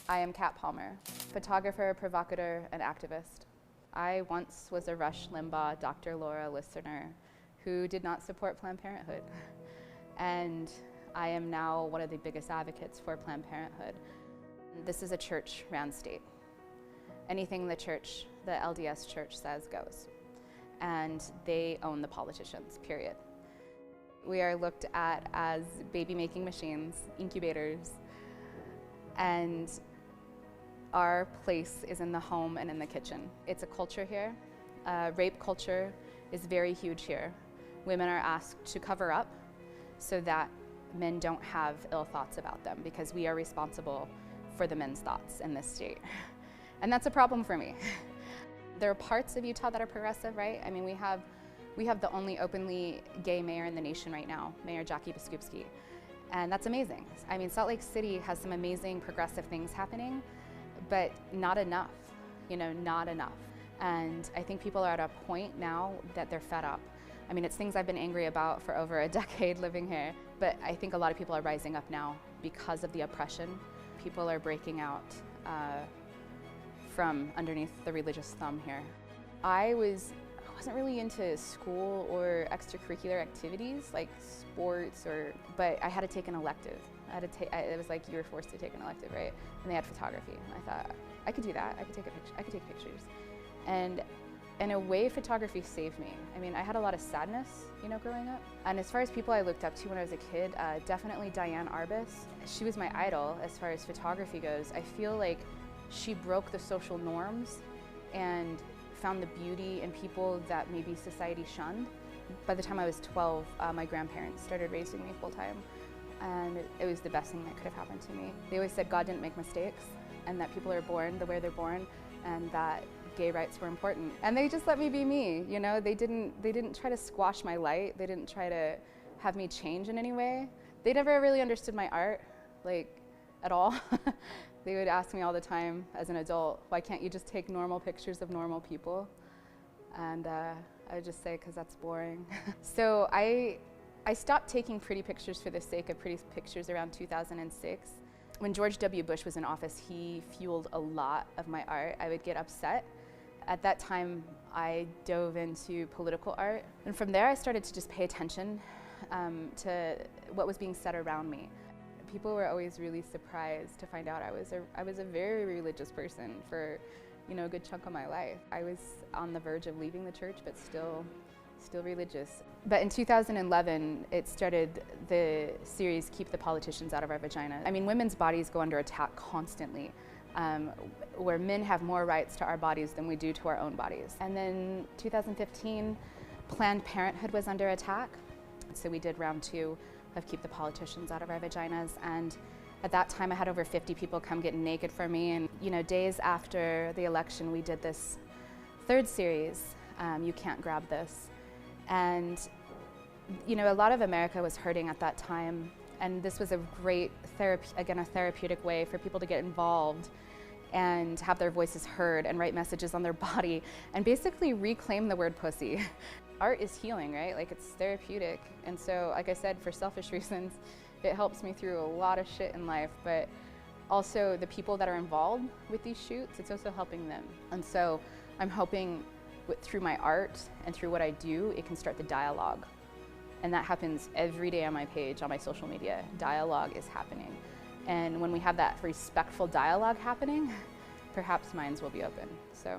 I am Kat Palmer, photographer, provocateur, and activist. I once was a Rush Limbaugh, Dr. Laura listener who did not support Planned Parenthood. And I am now one of the biggest advocates for Planned Parenthood. This is a church-ran state. Anything the church, the LDS church says goes. And they own the politicians, period. We are looked at as baby-making machines, incubators, and our place is in the home and in the kitchen. It's a culture here. Rape culture is very huge here. Women are asked to cover up so that men don't have ill thoughts about them, because we are responsible for the men's thoughts in this state. And that's a problem for me. There are parts of Utah that are progressive, right? I mean, we have the only openly gay mayor in the nation right now, Mayor Jackie Biskupski. And that's amazing. I mean, Salt Lake City has some amazing progressive things happening, but not enough, not enough. And I think people are at a point now that they're fed up. I mean, it's things I've been angry about for over a decade living here, but I think a lot of people are rising up now because of the oppression. People are breaking out from underneath the religious thumb here. I wasn't really into school or extracurricular activities like sports, but I had to take an elective. It was like you were forced to take an elective, right? And they had photography. And I thought, I could do that. I could take pictures. And in a way, photography saved me. I mean, I had a lot of sadness, growing up. And as far as people I looked up to when I was a kid, definitely Diane Arbus. She was my idol as far as photography goes. I feel like she broke the social norms and found the beauty in people that maybe society shunned. By the time I was 12, my grandparents started raising me full-time, and it was the best thing that could have happened to me. They always said God didn't make mistakes, and that people are born the way they're born, and that gay rights were important. And they just let me be me, They didn't try to squash my light. They didn't try to have me change in any way. They never really understood my art, at all. They would ask me all the time as an adult, why can't you just take normal pictures of normal people? And I would just say, because that's boring. So I stopped taking pretty pictures for the sake of pretty pictures around 2006. When George W. Bush was in office, he fueled a lot of my art. I would get upset. At that time, I dove into political art. And from there, I started to just pay attention to what was being said around me. People were always really surprised to find out I was a very religious person for, a good chunk of my life. I was on the verge of leaving the church, but still religious. But in 2011, it started the series Keep the Politicians Out of Our Vagina. I mean, women's bodies go under attack constantly, where men have more rights to our bodies than we do to our own bodies. And then 2015, Planned Parenthood was under attack. So we did round 2 of Keep the Politicians Out of Our Vaginas. And at that time, I had over 50 people come get naked for me. And days after the election, we did this 3rd series, You Can't Grab This. And a lot of America was hurting at that time. And this was a great a therapeutic way for people to get involved and have their voices heard and write messages on their body and basically reclaim the word pussy. Art is healing, right? It's therapeutic. And so, like I said, for selfish reasons, it helps me through a lot of shit in life, but also the people that are involved with these shoots, it's also helping them. And so I'm hoping through my art and through what I do, it can start the dialogue. And that happens every day on my page, on my social media. Dialogue is happening. And when we have that respectful dialogue happening, perhaps minds will be open. So.